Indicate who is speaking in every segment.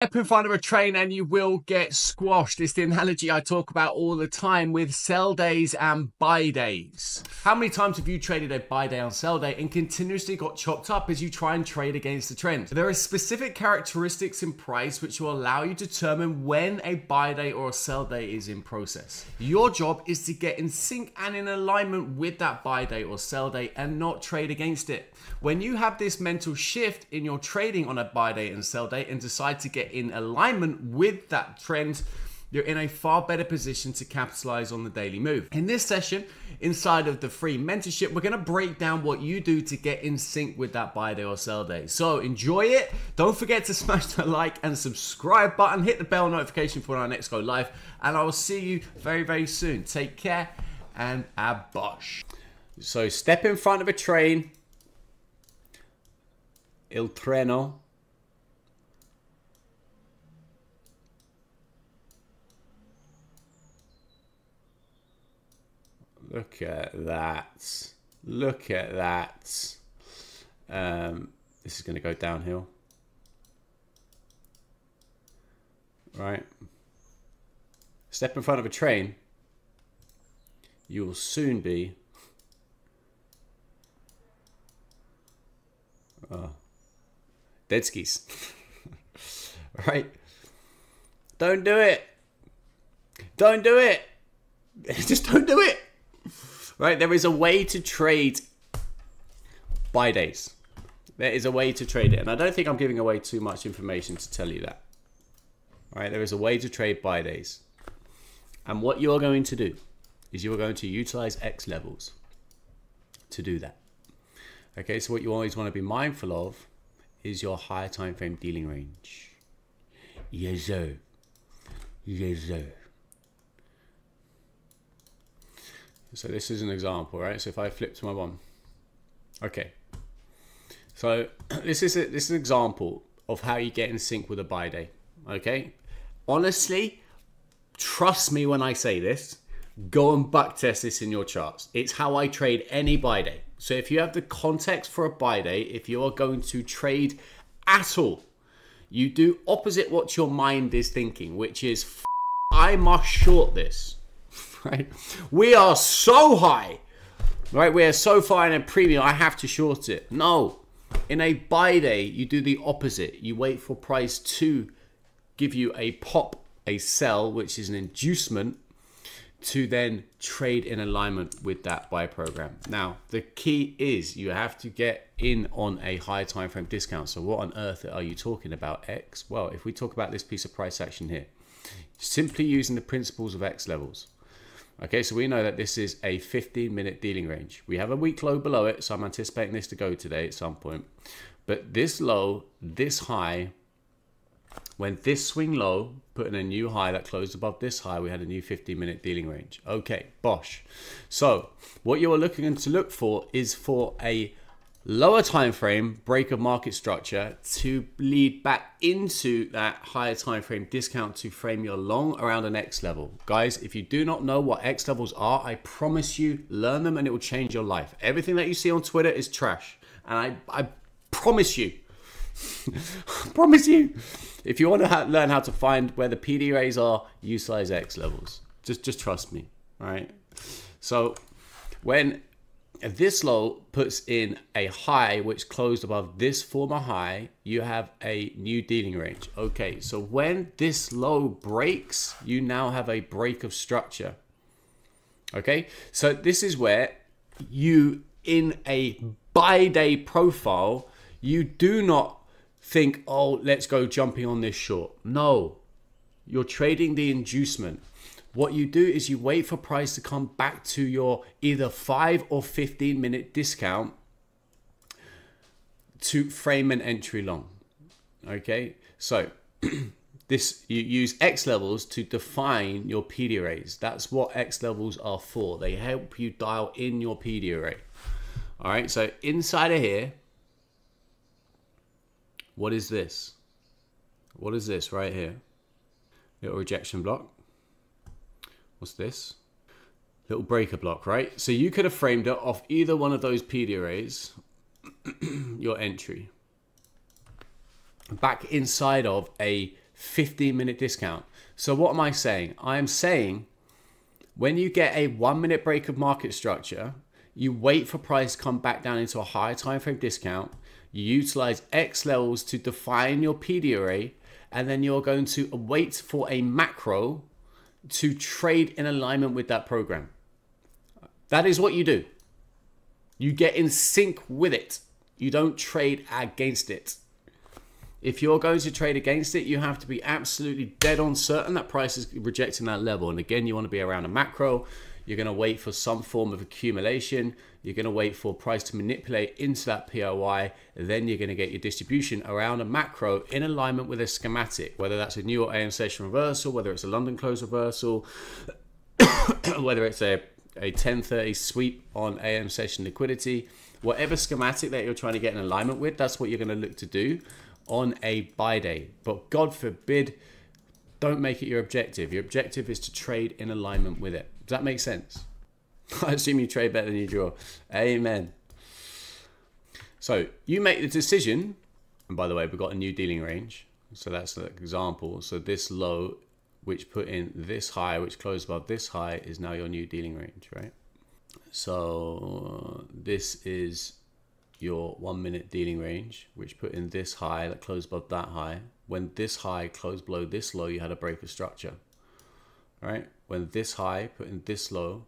Speaker 1: Step in front of a train and you will get squashed. It's the analogy I talk about all the time with sell days and buy days. How many times have you traded a buy day on sell day and continuously got chopped up as you try and trade against the trend? There are specific characteristics in price which will allow you to determine when a buy day or a sell day is in process. Your job is to get in sync and in alignment with that buy day or sell day and not trade against it. When you have this mental shift in your trading on a buy day and sell day and decide to get in alignment with that trend, you're in a far better position to capitalize on the daily move. In this session, inside of the free mentorship, we're going to break down what you do to get in sync with that buy day or sell day. So enjoy it. Don't forget to smash the like and subscribe button. Hit the bell notification for when our next go live. And I will see you very, very soon. Take care and abosh. So step in front of a train. Il treno. Look at that. Look at that. This is going to go downhill. Right. Step in front of a train. You will soon be... dead skis. Right. Don't do it. Don't do it. Just don't do it. Right, there is a way to trade buy days. There is a way to trade it. And I don't think I'm giving away too much information to tell you that. All right, there is a way to trade buy days. And what you're going to do is you're going to utilize X levels to do that. Okay, so what you always want to be mindful of is your higher time frame dealing range. Yes, sir. Yes, sir. So this is an example, right? So if I flip to my one, okay. So this is an example of how you get in sync with a buy day. Okay. Honestly, trust me when I say this. Go and backtest this in your charts. It's how I trade any buy day. So if you have the context for a buy day, if you are going to trade at all, you do opposite what your mind is thinking, which is I must short this. Right? We are so high, right? We are so far in a premium, I have to short it. No, in a buy day, you do the opposite. You wait for price to give you a pop, a sell, which is an inducement to then trade in alignment with that buy program. Now, the key is you have to get in on a higher time frame discount. So what on earth are you talking about, X? Well, if we talk about this piece of price action here, simply using the principles of X levels. Okay, so we know that this is a 15-minute dealing range. We have a weak low below it, so I'm anticipating this to go today at some point. But this low, this high, when this swing low, put in a new high that closed above this high, we had a new 15-minute dealing range. Okay, bosh. So what you are looking to look for is for a lower time frame break of market structure to lead back into that higher time frame discount to frame your long around an X level. Guys, if you do not know what X levels are, I promise you, learn them and it will change your life. Everything that you see on Twitter is trash. And I promise you, I promise you, if you want to learn how to find where the PDRAs are, utilize X levels. Just trust me, all right? So when this low puts in a high which closed above this former high, you have a new dealing range. Okay, so when this low breaks, you now have a break of structure. Okay, so this is where you, in a buy day profile, you do not think, oh, let's go jumping on this short. No, you're trading the inducement. What you do is you wait for price to come back to your either 5 or 15-minute discount to frame an entry long. Okay, so this, you use X levels to define your PDRAs. That's what X levels are for. They help you dial in your PDRA. All right, so inside of here, what is this? What is this right here? Little rejection block. What's this? Little breaker block, right? So you could have framed it off either one of those PDRAs, your entry. Back inside of a 15-minute discount. So what am I saying? I am saying when you get a 1 minute break of market structure, you wait for price to come back down into a higher time frame discount. You utilize X levels to define your PD array, and then you're going to wait for a macro to trade in alignment with that program. That is what you do. You get in sync with it. You don't trade against it. If you're going to trade against it, you have to be absolutely dead on certain that price is rejecting that level. And again, you want to be around a macro. You're going to wait for some form of accumulation. You're going to wait for price to manipulate into that POI. Then you're going to get your distribution around a macro in alignment with a schematic, whether that's a New York AM session reversal, whether it's a London close reversal, whether it's a 1030 sweep on AM session liquidity, whatever schematic that you're trying to get in alignment with, that's what you're going to look to do on a buy day. But God forbid, don't make it your objective. Your objective is to trade in alignment with it. Does that make sense? I assume you trade better than you draw. Amen. So you make the decision, and by the way, we've got a new dealing range. So that's an example. So this low, which put in this high, which closed above this high, is now your new dealing range, right? So this is your 1 minute dealing range, which put in this high that closed above that high. When this high closed below this low, you had a break of structure, right? When this high put in this low,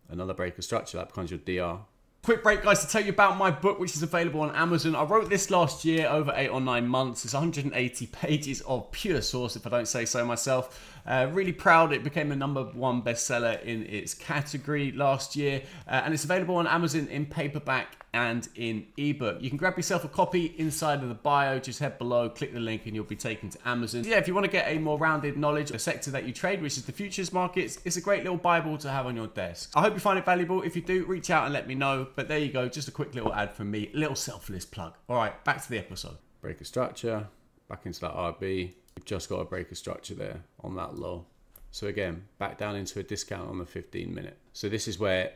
Speaker 1: another break of structure, that becomes your DR. Quick break, guys, to tell you about my book, which is available on Amazon. I wrote this last year, over 8 or 9 months. It's 180 pages of pure source, if I don't say so myself. Really proud it became the #1 bestseller in its category last year. And it's available on Amazon in paperback and in ebook. You can grab yourself a copy inside of the bio. Just head below, click the link, and you'll be taken to Amazon. Yeah, if you want to get a more rounded knowledge of the sector that you trade, which is the futures markets, it's a great little Bible to have on your desk. I hope you find it valuable. If you do, reach out and let me know. But there you go, just a quick little ad from me, a little selfless plug. All right, back to the episode. Break a structure, back into that RB. We've just got a break of structure there on that low. So again, back down into a discount on the 15-minute. So this is where,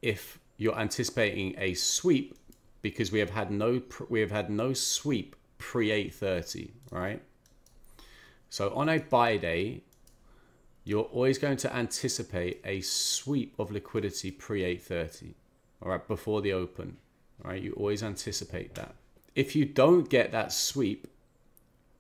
Speaker 1: if you're anticipating a sweep, because we have had no sweep pre 8:30, right? So on a buy day, you're always going to anticipate a sweep of liquidity pre 8:30, all right, before the open, all right? You always anticipate that. If you don't get that sweep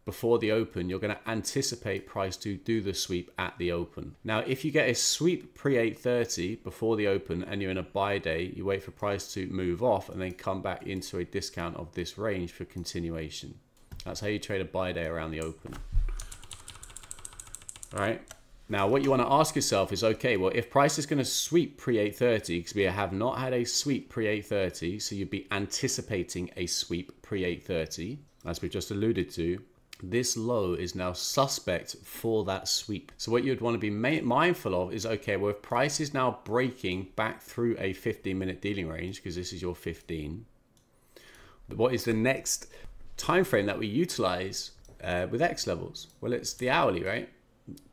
Speaker 1: before the open, you're going to anticipate price to do the sweep at the open. Now, if you get a sweep pre 8:30 before the open and you're in a buy day, you wait for price to move off and then come back into a discount of this range for continuation. That's how you trade a buy day around the open. All right. Now, what you want to ask yourself is, okay, well, if price is going to sweep pre 8:30, because we have not had a sweep pre 8:30, so you'd be anticipating a sweep pre 8:30, as we've just alluded to. This low is now suspect for that sweep. So what you'd want to be mindful of is, okay, well, if price is now breaking back through a 15-minute dealing range, because this is your 15, what is the next time frame that we utilize with X levels? Well, it's the hourly, right?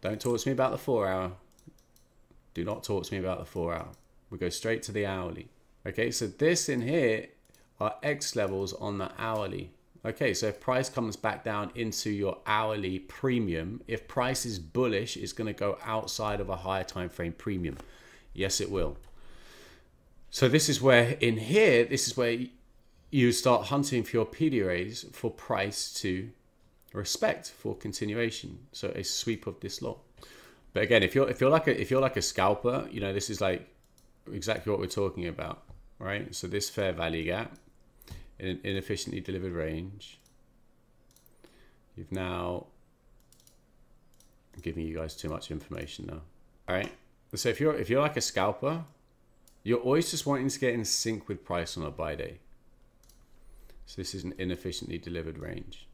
Speaker 1: Don't talk to me about the 4-hour. Do not talk to me about the 4-hour. We go straight to the hourly. Okay, so this in here are X levels on the hourly. Okay, so if price comes back down into your hourly premium, if price is bullish, it's going to go outside of a higher time frame premium. Yes, it will. So this is where, in here, this is where you start hunting for your PD arrays for price to respect for continuation. So a sweep of this lot. But again, if you're like a scalper, you know, this is like exactly what we're talking about, right? So this fair value gap in an inefficiently delivered range. You've now, I'm giving you guys too much information now. All right. So if you're like a scalper, you're always just wanting to get in sync with price on a buy day. So this is an inefficiently delivered range.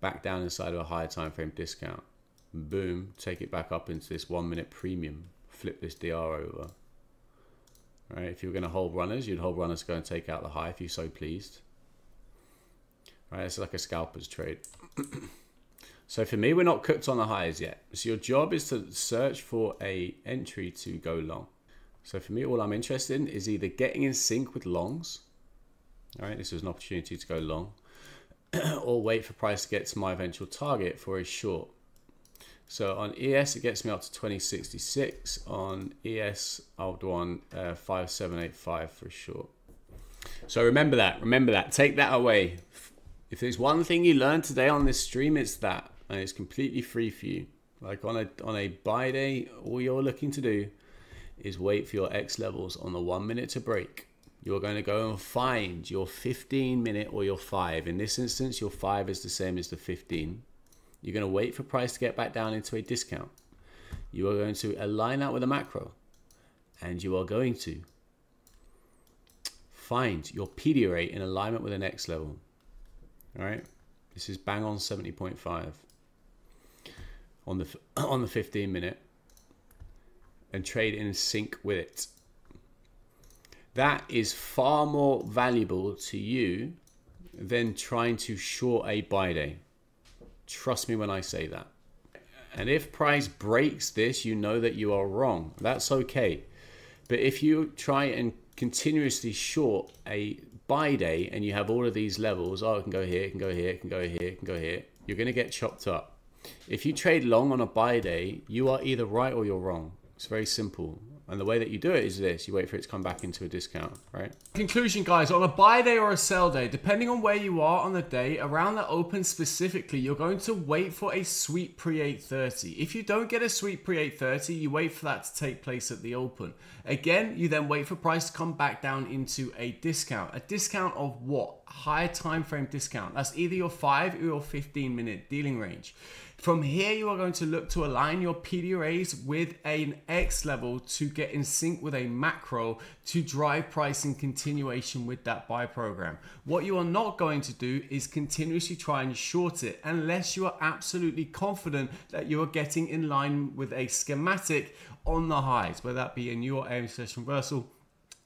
Speaker 1: Back down inside of a higher time frame discount. Boom, take it back up into this 1 minute premium. Flip this DR over. Right, if you're going to hold runners, you'd hold runners to go and take out the high if you're so pleased. Right, it's like a scalper's trade. So for me, we're not cooked on the highs yet. So your job is to search for a entry to go long. So for me, all I'm interested in is either getting in sync with longs. All right, this is an opportunity to go long. or wait for price to get to my eventual target for a short. So on ES, it gets me up to 2066. On ES, I'll do on 5785 for a short. So remember that. Take that away. If there's one thing you learned today on this stream, it's that. And it's completely free for you. Like on a buy day, all you're looking to do is wait for your X levels on the 1 minute to break. You're going to go and find your 15 minute or your 5. In this instance, your 5 is the same as the 15. You're going to wait for price to get back down into a discount. You are going to align that with a macro. And you are going to find your PD rate in alignment with the next level. All right. This is bang on 70.5 on the 15 minute, and trade in sync with it. That is far more valuable to you than trying to short a buy day. Trust me when I say that. And if price breaks this, you know that you are wrong. That's okay. But if you try and continuously short a buy day and you have all of these levels, oh, it can go here, it can go here, it can go here, it can go here, you're going to get chopped up. If you trade long on a buy day, you are either right or you're wrong. It's very simple. And the way that you do it is this. You wait for it to come back into a discount, right?
Speaker 2: Conclusion, guys, on a buy day or a sell day, depending on where you are on the day, around the open specifically, you're going to wait for a sweep pre-830. If you don't get a sweep pre-830, you wait for that to take place at the open. Again, you then wait for price to come back down into a discount. A discount of what? Higher time frame discount. That's either your 5 or your 15-minute dealing range. From here, you are going to look to align your PDRAs with an X level to get in sync with a macro to drive pricing continuation with that buy program. What you are not going to do is continuously try and short it unless you are absolutely confident that you are getting in line with a schematic on the highs, whether that be a New York AM session reversal,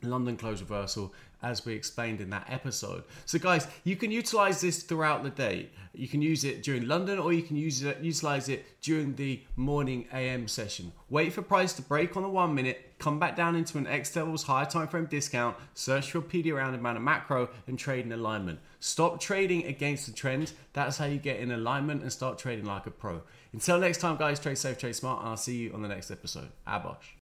Speaker 2: London close reversal, as we explained in that episode. So guys, you can utilize this throughout the day. You can use it during London, or you can utilize it during the morning AM session. Wait for price to break on the 1 minute, come back down into an X levels higher time frame discount, search for PD around amount of macro, and trade in alignment. Stop trading against the trend. That's how you get in alignment and start trading like a pro. Until next time, guys, trade safe, trade smart, and I'll see you on the next episode. Abosh.